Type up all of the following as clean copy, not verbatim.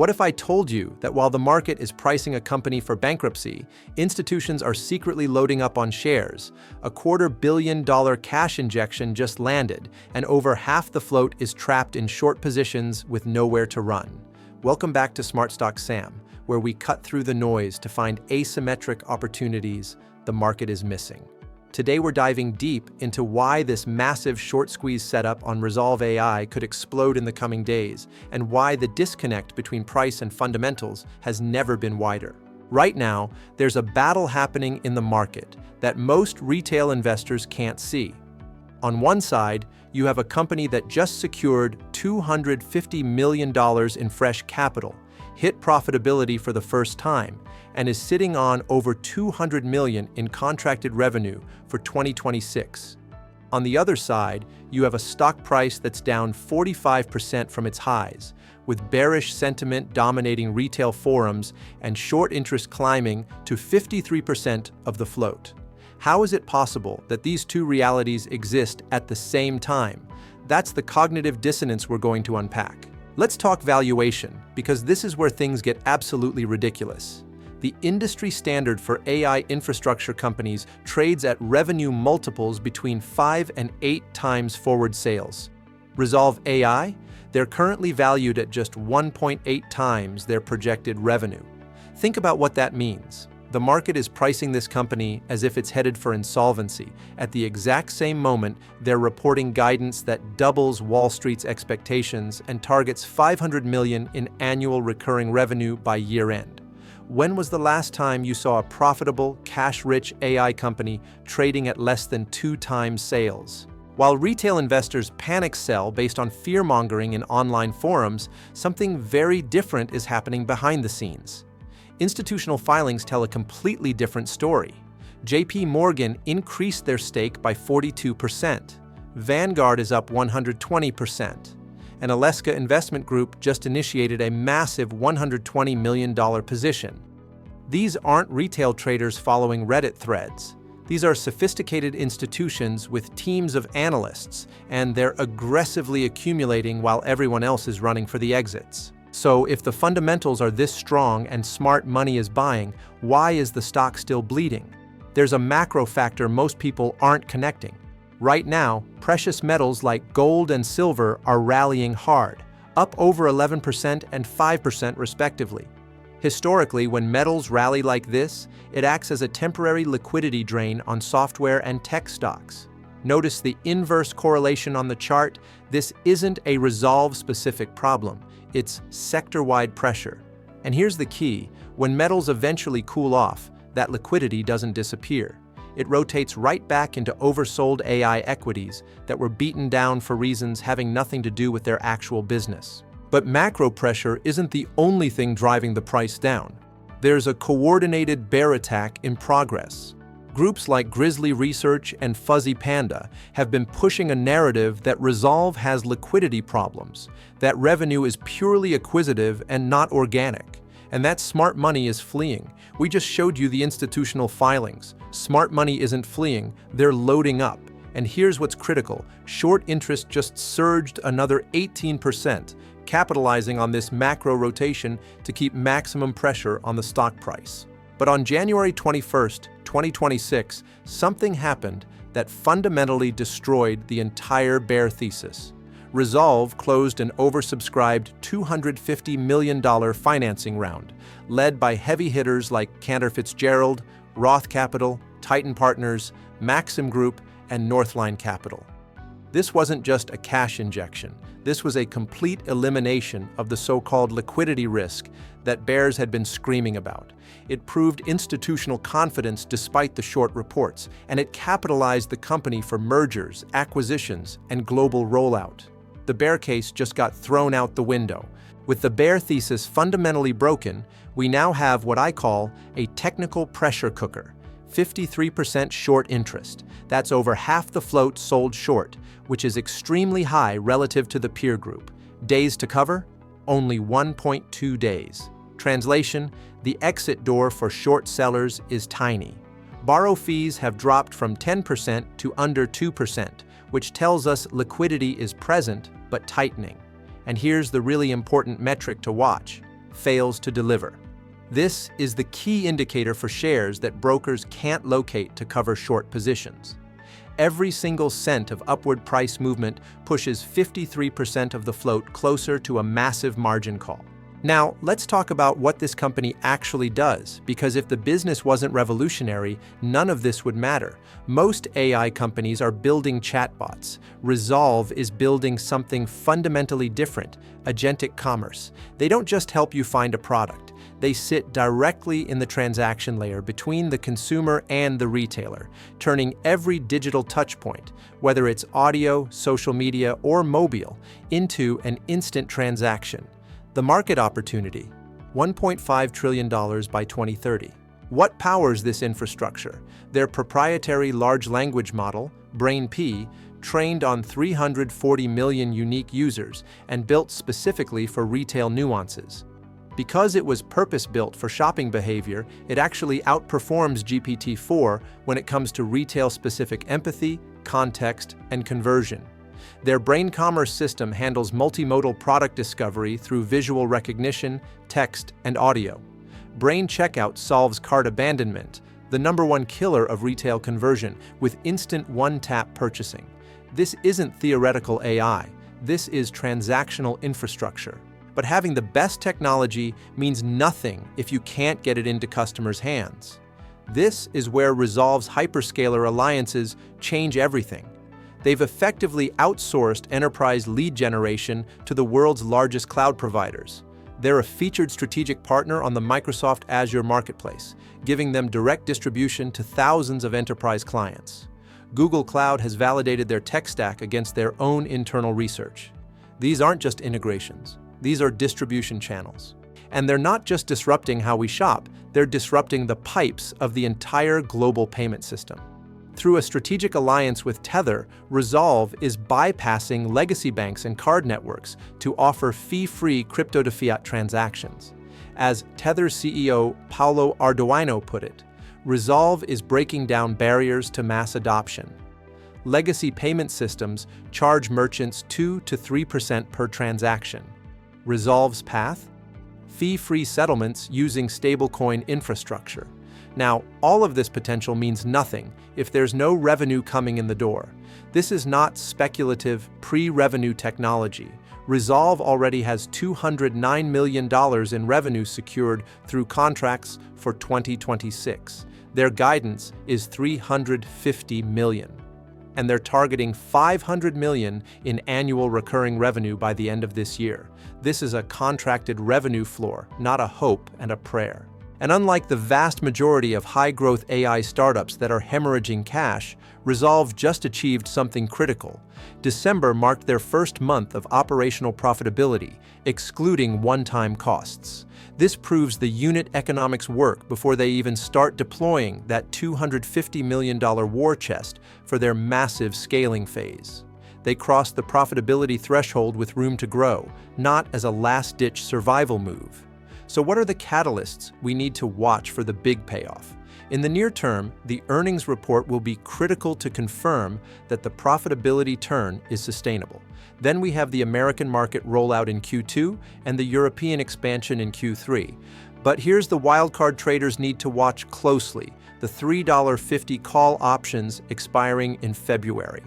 What if I told you that while the market is pricing a company for bankruptcy, institutions are secretly loading up on shares? A $250 million cash injection just landed, and over half the float is trapped in short positions with nowhere to run. Welcome back to Smart Stock Sam, where we cut through the noise to find asymmetric opportunities the market is missing. Today we're diving deep into why this massive short squeeze setup on Rezolve AI could explode in the coming days, and why the disconnect between price and fundamentals has never been wider. Right now, there's a battle happening in the market that most retail investors can't see. On one side, you have a company that just secured $250 million in fresh capital, hit profitability for the first time, and is sitting on over $200 million in contracted revenue for 2026. On the other side, you have a stock price that's down 45% from its highs, with bearish sentiment dominating retail forums and short interest climbing to 53% of the float. How is it possible that these two realities exist at the same time? That's the cognitive dissonance we're going to unpack. Let's talk valuation, because this is where things get absolutely ridiculous. The industry standard for AI infrastructure companies trades at revenue multiples between 5 and 8 times forward sales. Rezolve AI? They're currently valued at just 1.8 times their projected revenue. Think about what that means. The market is pricing this company as if it's headed for insolvency. At the exact same moment, they're reporting guidance that doubles Wall Street's expectations and targets $500 million in annual recurring revenue by year-end. When was the last time you saw a profitable, cash-rich AI company trading at less than 2 times sales? While retail investors panic sell based on fear-mongering in online forums, something very different is happening behind the scenes. Institutional filings tell a completely different story. JP Morgan increased their stake by 42%. Vanguard is up 120%. And Aleska Investment Group just initiated a massive $120 million position. These aren't retail traders following Reddit threads. These are sophisticated institutions with teams of analysts, and they're aggressively accumulating while everyone else is running for the exits. So if the fundamentals are this strong and smart money is buying, why is the stock still bleeding? There's a macro factor most people aren't connecting. Right now, precious metals like gold and silver are rallying hard, up over 11% and 5% respectively. Historically, when metals rally like this, it acts as a temporary liquidity drain on software and tech stocks. Notice the inverse correlation on the chart. This isn't a Rezolve-specific problem. It's sector-wide pressure. And here's the key. When metals eventually cool off, that liquidity doesn't disappear. It rotates right back into oversold AI equities that were beaten down for reasons having nothing to do with their actual business. But macro pressure isn't the only thing driving the price down. There's a coordinated bear attack in progress. Groups like Grizzly Research and Fuzzy Panda have been pushing a narrative that Rezolve has liquidity problems, that revenue is purely acquisitive and not organic, and that smart money is fleeing. We just showed you the institutional filings. Smart money isn't fleeing, they're loading up. And here's what's critical. Short interest just surged another 18%, capitalizing on this macro rotation to keep maximum pressure on the stock price. But on January 21st, 2026, something happened that fundamentally destroyed the entire bear thesis. Rezolve closed an oversubscribed $250 million financing round, led by heavy hitters like Cantor Fitzgerald, Roth Capital, Titan Partners, Maxim Group, and Northline Capital. This wasn't just a cash injection. This was a complete elimination of the so-called liquidity risk that bears had been screaming about. It proved institutional confidence despite the short reports, and it capitalized the company for mergers, acquisitions, and global rollout. The bear case just got thrown out the window. With the bear thesis fundamentally broken, we now have what I call a technical pressure cooker. 53% short interest. That's over half the float sold short, which is extremely high relative to the peer group. Days to cover? Only 1.2 days. Translation: the exit door for short sellers is tiny. Borrow fees have dropped from 10% to under 2%, which tells us liquidity is present but tightening. And here's the really important metric to watch. fails to deliver. This is the key indicator for shares that brokers can't locate to cover short positions. Every single cent of upward price movement pushes 53% of the float closer to a massive margin call. Now, let's talk about what this company actually does, because if the business wasn't revolutionary, none of this would matter. Most AI companies are building chatbots. Rezolve is building something fundamentally different, agentic commerce. They don't just help you find a product. They sit directly in the transaction layer between the consumer and the retailer, turning every digital touchpoint, whether it's audio, social media, or mobile, into an instant transaction. The market opportunity, $1.5 trillion by 2030. What powers this infrastructure? Their proprietary large language model, BrainP, trained on 340 million unique users and built specifically for retail nuances. Because it was purpose-built for shopping behavior, it actually outperforms GPT-4 when it comes to retail-specific empathy, context, and conversion. Their brain commerce system handles multimodal product discovery through visual recognition, text, and audio. Brain Checkout solves cart abandonment, the #1 killer of retail conversion, with instant one-tap purchasing. This isn't theoretical AI, this is transactional infrastructure. But having the best technology means nothing if you can't get it into customers' hands. This is where Rezolve's hyperscaler alliances change everything. They've effectively outsourced enterprise lead generation to the world's largest cloud providers. They're a featured strategic partner on the Microsoft Azure Marketplace, giving them direct distribution to thousands of enterprise clients. Google Cloud has validated their tech stack against their own internal research. These aren't just integrations, these are distribution channels. And they're not just disrupting how we shop, they're disrupting the pipes of the entire global payment system. Through a strategic alliance with Tether, Rezolve is bypassing legacy banks and card networks to offer fee-free crypto-to-fiat transactions. As Tether's CEO Paulo Ardoino put it, Rezolve is breaking down barriers to mass adoption. Legacy payment systems charge merchants 2 to 3% per transaction. Rezolve's path? Fee-free settlements using stablecoin infrastructure. Now, all of this potential means nothing if there's no revenue coming in the door. This is not speculative, pre-revenue technology. Rezolve already has $209 million in revenue secured through contracts for 2026. Their guidance is $350 million. And they're targeting $500 million in annual recurring revenue by the end of this year. This is a contracted revenue floor, not a hope and a prayer. And unlike the vast majority of high-growth AI startups that are hemorrhaging cash, Rezolve just achieved something critical. December marked their first month of operational profitability, excluding one-time costs. This proves the unit economics work before they even start deploying that $250 million war chest for their massive scaling phase. They crossed the profitability threshold with room to grow, not as a last-ditch survival move. So what are the catalysts we need to watch for the big payoff? In the near term, the earnings report will be critical to confirm that the profitability turn is sustainable. Then we have the American market rollout in Q2 and the European expansion in Q3. But here's the wildcard traders need to watch closely, the $3.50 call options expiring in February.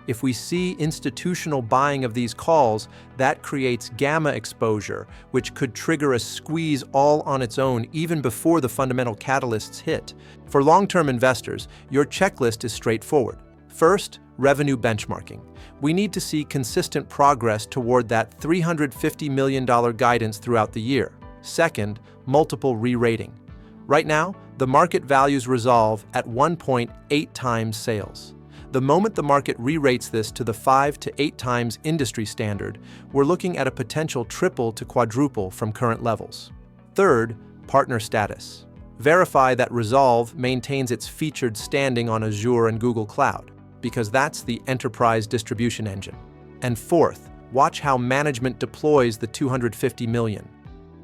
If we see institutional buying of these calls, that creates gamma exposure, which could trigger a squeeze all on its own even before the fundamental catalysts hit. For long-term investors, your checklist is straightforward. First, revenue benchmarking. We need to see consistent progress toward that $350 million guidance throughout the year. Second, multiple re-rating. Right now, the market values Rezolve at 1.8 times sales. The moment the market re-rates this to the 5 to 8 times industry standard, we're looking at a potential triple to quadruple from current levels. Third, partner status. Verify that Rezolve maintains its featured standing on Azure and Google Cloud, because that's the enterprise distribution engine. And fourth, watch how management deploys the $250 million.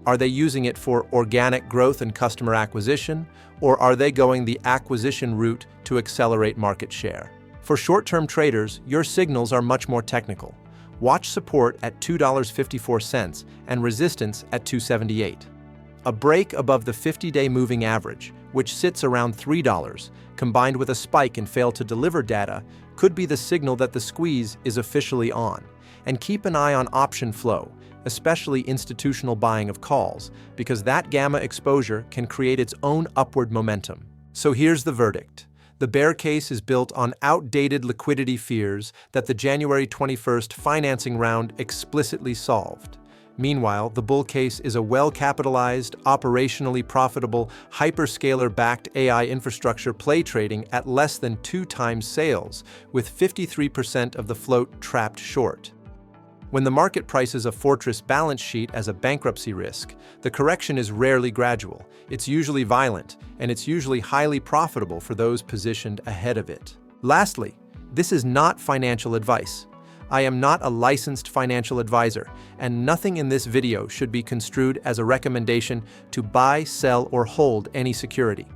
Are they using it for organic growth and customer acquisition, or are they going the acquisition route to accelerate market share? For short-term traders, your signals are much more technical. Watch support at $2.54 and resistance at $2.78. A break above the 50-day moving average, which sits around $3, combined with a spike in fail-to-deliver data, could be the signal that the squeeze is officially on. And keep an eye on option flow, especially institutional buying of calls, because that gamma exposure can create its own upward momentum. So here's the verdict. The bear case is built on outdated liquidity fears that the January 21st financing round explicitly solved. Meanwhile, the bull case is a well-capitalized, operationally profitable, hyperscaler-backed AI infrastructure play trading at less than 2 times sales, with 53% of the float trapped short. When the market prices a fortress balance sheet as a bankruptcy risk, the correction is rarely gradual, it's usually violent, and it's usually highly profitable for those positioned ahead of it. Lastly, this is not financial advice. I am not a licensed financial advisor, and nothing in this video should be construed as a recommendation to buy, sell, or hold any security.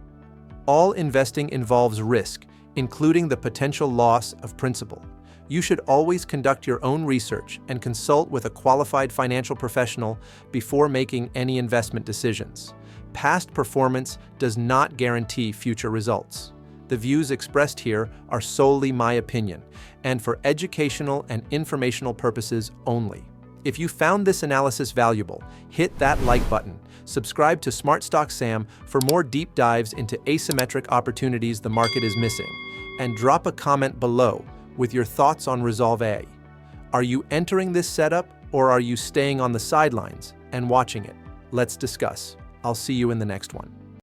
All investing involves risk, including the potential loss of principal. You should always conduct your own research and consult with a qualified financial professional before making any investment decisions. Past performance does not guarantee future results. The views expressed here are solely my opinion, and for educational and informational purposes only. If you found this analysis valuable, hit that like button, subscribe to Smart Stock Sam for more deep dives into asymmetric opportunities the market is missing, and drop a comment below with your thoughts on Rezolve. Are you entering this setup, or are you staying on the sidelines and watching it? Let's discuss. I'll see you in the next one.